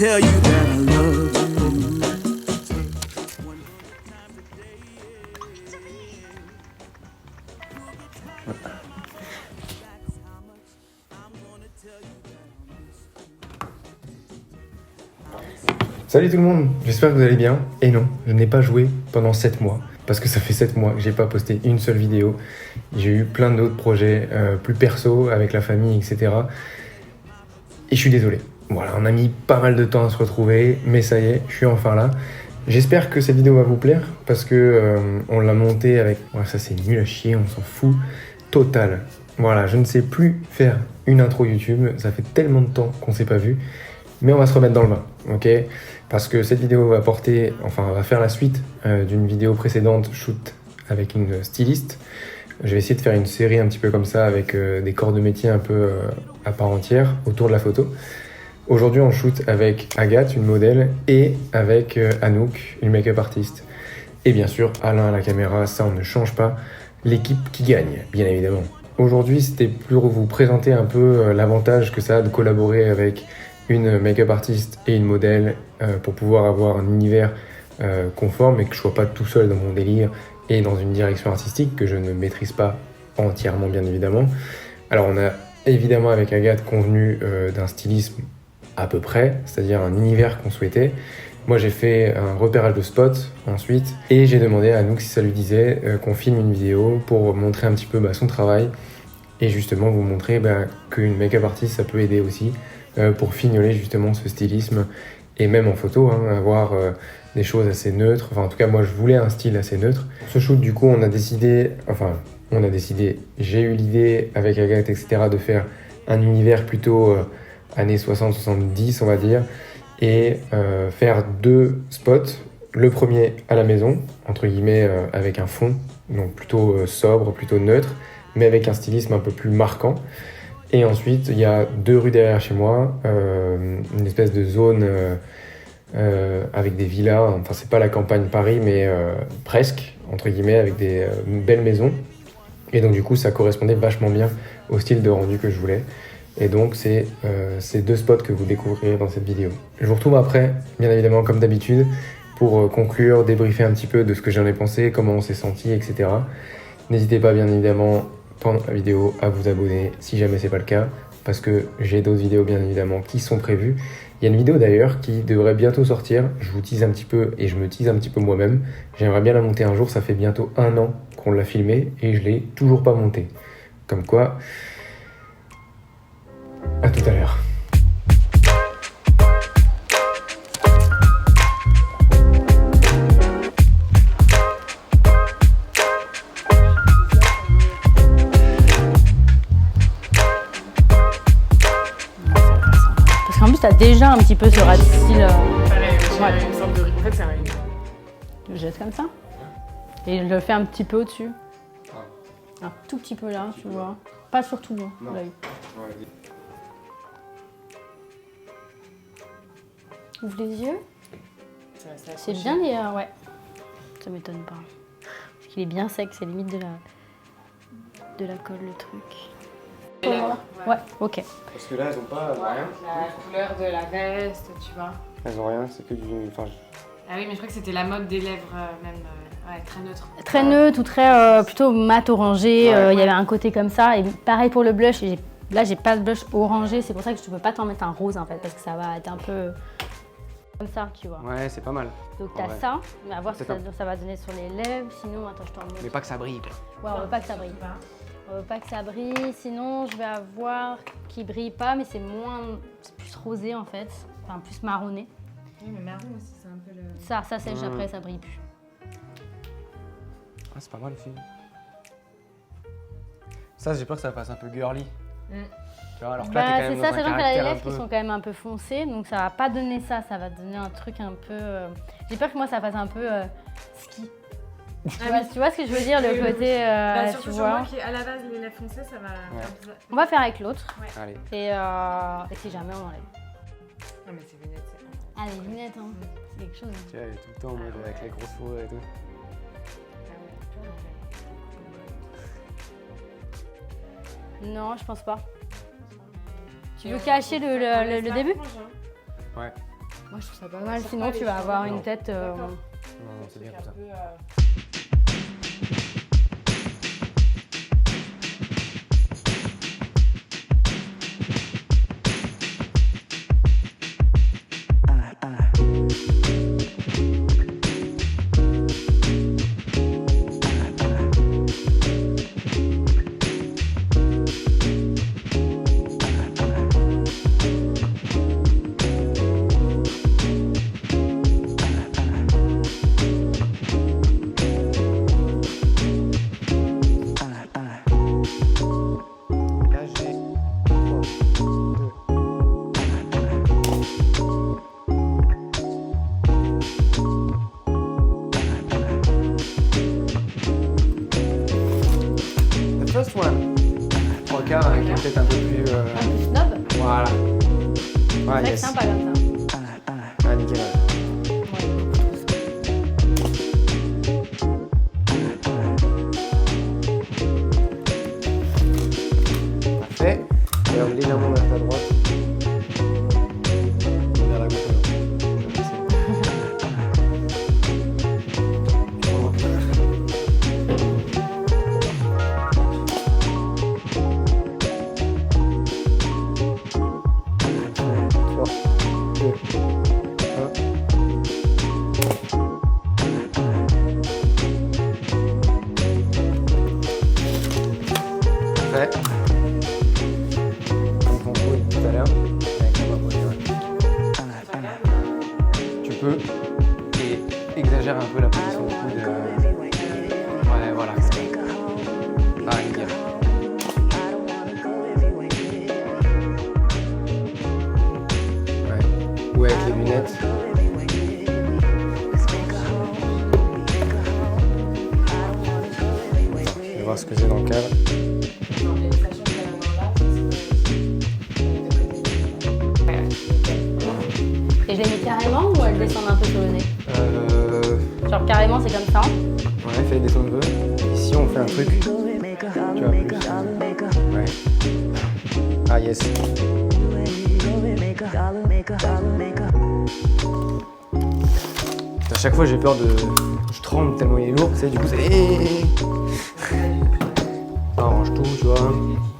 tell you that I love you. Salut tout le monde, j'espère que vous allez bien. Et non, je n'ai pas joué pendant 7 mois, parce que ça fait 7 mois que j'ai pas posté une seule vidéo. J'ai eu plein d'autres projets plus perso, avec la famille, etc. Et je suis désolé. Voilà, on a mis pas mal de temps à se retrouver, mais ça y est, je suis enfin là. J'espère que cette vidéo va vous plaire, parce que on l'a montée avec... Ouais, ça c'est nul à chier, on s'en fout. Total. Voilà, je ne sais plus faire une intro YouTube, ça fait tellement de temps qu'on s'est pas vu. Mais on va se remettre dans le bain, ok? Parce que cette vidéo va va faire la suite d'une vidéo précédente, shoot avec une styliste. Je vais essayer de faire une série un petit peu comme ça, avec des corps de métier un peu à part entière, autour de la photo. Aujourd'hui, on shoot avec Agathe, une modèle, et avec Anouk, une make-up artiste. Et bien sûr, Alain à la caméra, ça on ne change pas. L'équipe qui gagne, bien évidemment. Aujourd'hui, c'était pour vous présenter un peu l'avantage que ça a de collaborer avec une make-up artiste et une modèle pour pouvoir avoir un univers conforme et que je sois pas tout seul dans mon délire et dans une direction artistique que je ne maîtrise pas entièrement, bien évidemment. Alors on a évidemment avec Agathe convenu d'un stylisme à peu près, c'est-à-dire un univers qu'on souhaitait. Moi j'ai fait un repérage de spots ensuite et j'ai demandé à Anouk si ça lui disait qu'on filme une vidéo pour montrer un petit peu son travail et justement vous montrer qu'une make-up artiste ça peut aider aussi pour fignoler justement ce stylisme et même en photo, avoir des choses assez neutres. Enfin en tout cas moi je voulais un style assez neutre. Pour ce shoot du coup on a décidé, j'ai eu l'idée avec Agathe etc. de faire un univers plutôt années 60-70 on va dire et faire 2 spots. Le premier à la maison, entre guillemets avec un fond, donc plutôt sobre, plutôt neutre, mais avec un stylisme un peu plus marquant. Et ensuite, il y a 2 rues derrière chez moi, une espèce de zone avec des villas. Enfin, c'est pas la campagne Paris, mais presque, entre guillemets, avec des belles maisons. Et donc, du coup, ça correspondait vachement bien au style de rendu que je voulais. Et donc, c'est ces 2 spots que vous découvrirez dans cette vidéo. Je vous retrouve après, bien évidemment, comme d'habitude, pour conclure, débriefer un petit peu de ce que j'en ai pensé, comment on s'est senti, etc. N'hésitez pas, bien évidemment, pendant la vidéo à vous abonner si jamais c'est pas le cas parce que j'ai d'autres vidéos bien évidemment qui sont prévues. Il y a une vidéo d'ailleurs qui devrait bientôt sortir, je vous tease un petit peu et je me tease un petit peu moi-même. J'aimerais bien la monter un jour, ça fait bientôt 1 an qu'on l'a filmée et je l'ai toujours pas montée. Comme quoi, à tout à l'heure. En plus, t'as déjà un petit peu ce rat de style. Ouais. Une sorte de... En fait, c'est un... Je jette comme ça. Et je le fais un petit peu au-dessus. Un tout petit peu là, tu vois. Pas sur tout, l'œil. Ouvre les yeux. C'est bien les... ouais. Ça m'étonne pas. Parce qu'il est bien sec, c'est limite de la colle le truc. Ouais, ok. Parce que là, elles ont pas rien. La couleur de la veste, tu vois. Elles ont rien, c'est que du... Ah oui, mais je crois que c'était la mode des lèvres même, ouais, très neutre. Très neutre ou très plutôt mat orangé, il y avait un côté comme ça. Et pareil pour le blush, là j'ai pas de blush orangé, c'est pour ça que je peux pas t'en mettre un rose en fait, parce que ça va être un peu comme ça, tu vois. Ouais, c'est pas mal. Donc t'as ça, mais à voir ce que ça va donner sur les lèvres, sinon attends je t'en montre. Mais pas que ça brille. Ouais, on veut pas que ça brille. On veut pas que ça brille, sinon je vais avoir qui brille pas, mais c'est plus rosé en fait, enfin plus marronné. Oui, mais marron aussi, c'est un peu le... Ça sèche après, ça brille plus. Ah, c'est pas mal, fille. Ça, j'ai peur que ça fasse un peu girly. Tu vois, alors que là, t'es quand même c'est ça, dans un sachant que t'as les caractère lèvres un peu... qui sont quand même un peu foncées, donc ça va pas donner ça, ça va donner un truc un peu... J'ai peur que moi ça fasse un peu ski. Tu vois ce que je veux dire, le côté, surtout tu sur moi vois. qui, à la base, les lèvres foncées, ça va... Ouais. On va faire avec l'autre, Allez. et si jamais on enlève. Non, mais c'est lunettes, c'est... Ah, les lunettes, hein, c'est quelque chose. Tu vois, elle est tout le temps en mode avec les grosses fourrures et tout. Non, je pense pas. Tu veux cacher le début? Ouais. Moi je trouve ça pas mal, sinon tu vas avoir une tête... Non, c'est bien comme ça. First one. 3 quarts avec une tête un peu plus. Un peu snob. Voilà. Ouais, Très yes. sympa comme ça. Ah, nickel. Parfait. Et on légèrement vers ta droite. Vers la gauche. Parfait. Comme ton coude tout à l'heure. Avec la main posée, ouais. Tu peux. Et exagère un peu la position du coude. Ouais, voilà. Ah, nickel. Ouais. Ou avec les lunettes. Je vais voir ce que c'est dans le cadre. Et je les mets carrément ou elles descendent un peu sur le nez? Genre carrément c'est comme ça? Ouais, fais descendre un peu. Ici, on fait un truc. Tu vois, plus. Ouais. Ah, yes. À chaque fois, j'ai peur de. Je tremble tellement il est lourd, tu sais, du coup, c'est. Ça arrange tout, tu vois.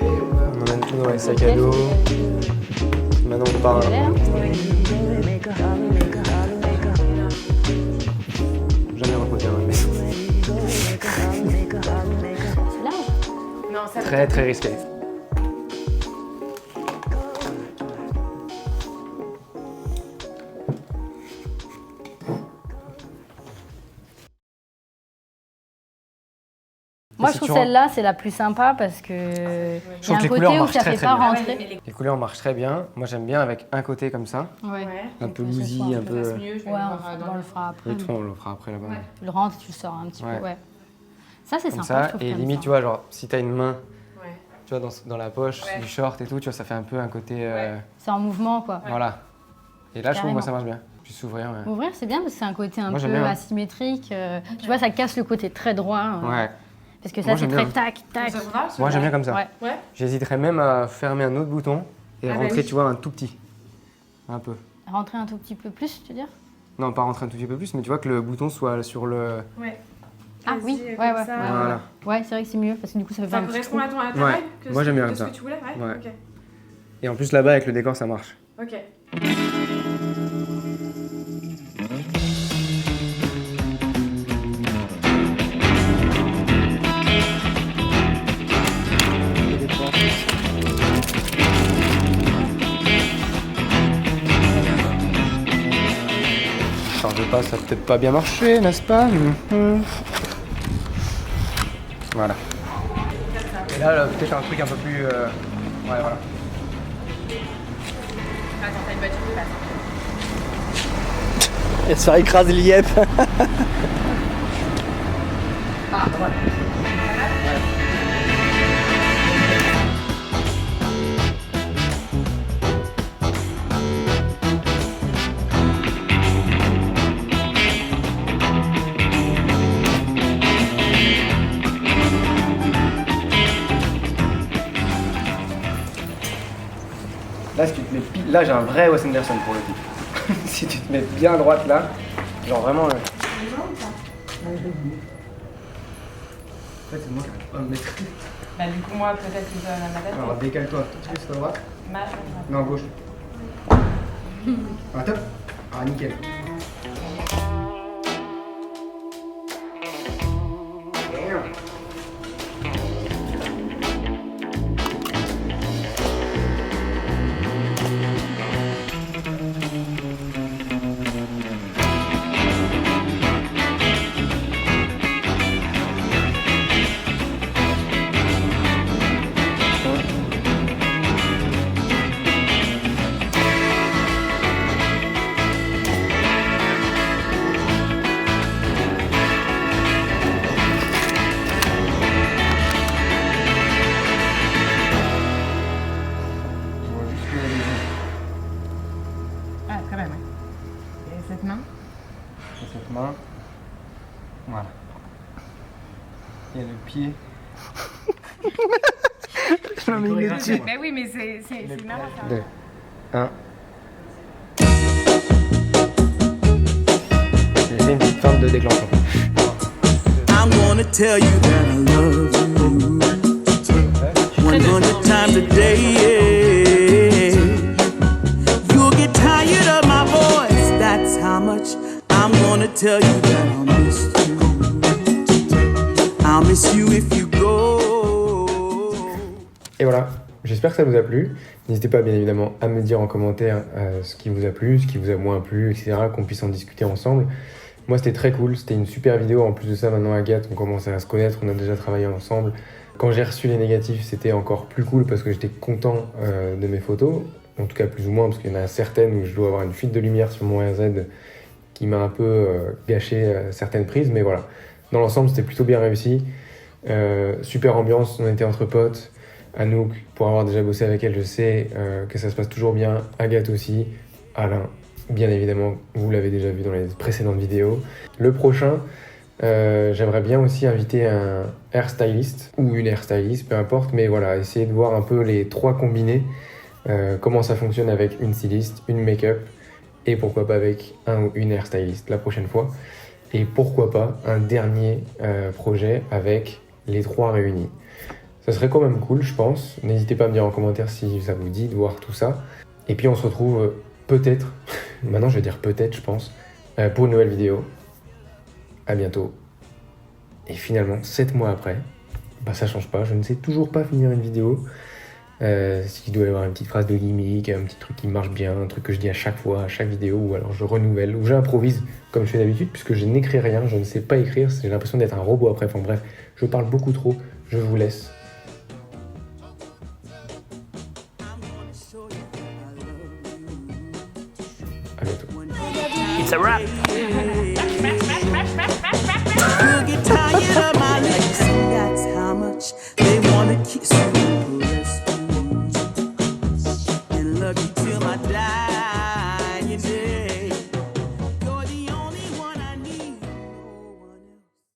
On emmène tout dans les sacs à dos. Maintenant, on part. Jamais reposer dans la maison. C'est large. Non, ça Très, très risqué. Moi si je trouve tu rentres- celle-là c'est la plus sympa parce que il y trouve a que un les côté couleurs où marchent ça très, fait très pas bien. rentrer. Les couleurs marchent très bien. Moi, j'aime bien avec un côté comme ça. Ouais. Un peu Que ce lousy, soit un peu. passe mieux, je vais Ouais, le voir on le fera après. Le tronc, on le fera après là-bas. Ouais. Tu le rentres, tu le sors un petit Ouais. peu, ouais. Ça c'est Comme sympa, je ça. trouve. Et comme limite, ça. tu vois, genre, si t'as une main, Ouais. tu vois, dans la poche Ouais. du short et tout, tu vois, ça fait un peu un côté. C'est en mouvement quoi. Voilà. Et là, je trouve, Carrément. moi, ça marche bien. Puis s'ouvrir, ouais. Ouvrir c'est bien parce que c'est un côté un Moi, peu j'aime bien. asymétrique. Tu vois, ça casse le côté très droit. Ouais. Parce que ça Moi, c'est j'aime très bien. tac, tac. Ça vous va, Moi, j'aime bien comme ça. Ouais. Ouais. J'hésiterais même à fermer un autre bouton et Ah bah rentrer, oui. tu vois, un tout petit. Un peu. Rentrer un tout petit peu plus, tu veux dire? Non, pas rentrer un tout petit peu plus, mais tu vois que le bouton soit sur le. Ouais. Ah Vas-y, oui, comme ouais, ouais. ça. Voilà. Ouais, c'est vrai que c'est mieux parce que du coup ça fait pas Ça un petit correspond trou. à ton à ta Ouais. vibe que Moi, j'aime bien que comme ce ça. que tu voulais, ouais. Ouais. Ok. Et en plus, là-bas, avec le décor, ça marche. Ok. Charge pas, ça a peut-être pas bien marché, n'est-ce pas? Voilà. Et là, peut-être un truc un peu plus. Ouais, voilà. Attends, t'as une voiture qui passe. Et se faire écraser l'IEP. Là, ce qui te met pile- là j'ai un vrai Wes Anderson pour le coup. si tu te mets bien à droite là, genre vraiment. En fait, c'est moi qui arrive pas à me mettre. Bah, du coup, moi, peut-être que je dois m'adapter. Alors décale-toi, tout de suite à droite. Marche. Non, gauche. Ah, top. Ah, nickel. Ah, très bien, ouais. Et cette main? Cette main. Voilà. Il y a le pied. Je m'en mets dessus. Mais oui, mais c'est marrant ça. 2, 1. J'ai fait une petite forme de déclenchement. I'm gonna tell you that I love you 100 times a day. Yeah. You'll get tired of my voice. That's how much I'm gonna tell you that I'll miss you. I'll miss you if you go. Et voilà, j'espère que ça vous a plu. N'hésitez pas bien évidemment à me dire en commentaire ce qui vous a plu, ce qui vous a moins plu, etc. Qu'on puisse en discuter ensemble. Moi c'était très cool, c'était une super vidéo. En plus de ça, maintenant Agathe, on commence à se connaître, on a déjà travaillé ensemble. Quand j'ai reçu les négatifs, c'était encore plus cool parce que j'étais content de mes photos. En tout cas plus ou moins, parce qu'il y en a certaines où je dois avoir une fuite de lumière sur mon RZ qui m'a un peu gâché certaines prises. Mais voilà, dans l'ensemble c'était plutôt bien réussi. Super ambiance, on était entre potes. Anouk, pour avoir déjà bossé avec elle, je sais que ça se passe toujours bien. Agathe aussi. Alain, bien évidemment, vous l'avez déjà vu dans les précédentes vidéos. Le prochain, j'aimerais bien aussi inviter un hairstylist ou une hairstylist, peu importe, mais voilà, essayer de voir un peu les trois combinés, comment ça fonctionne avec une styliste, une make-up et pourquoi pas avec un ou une hairstylist la prochaine fois. Et pourquoi pas un dernier projet avec les trois réunis. Ça serait quand même cool, je pense. N'hésitez pas à me dire en commentaire si ça vous dit de voir tout ça. Et puis on se retrouve peut-être, maintenant je vais dire peut-être, je pense, pour une nouvelle vidéo. À bientôt. Et finalement, 7 mois après, bah ça change pas, je ne sais toujours pas finir une vidéo. S'il doit y avoir une petite phrase de gimmick, un petit truc qui marche bien, un truc que je dis à chaque fois, à chaque vidéo, ou alors je renouvelle, ou j'improvise comme je fais d'habitude, puisque je n'écris rien, je ne sais pas écrire, j'ai l'impression d'être un robot après. Enfin bref, je parle beaucoup trop, je vous laisse. À bientôt. It's a wrap.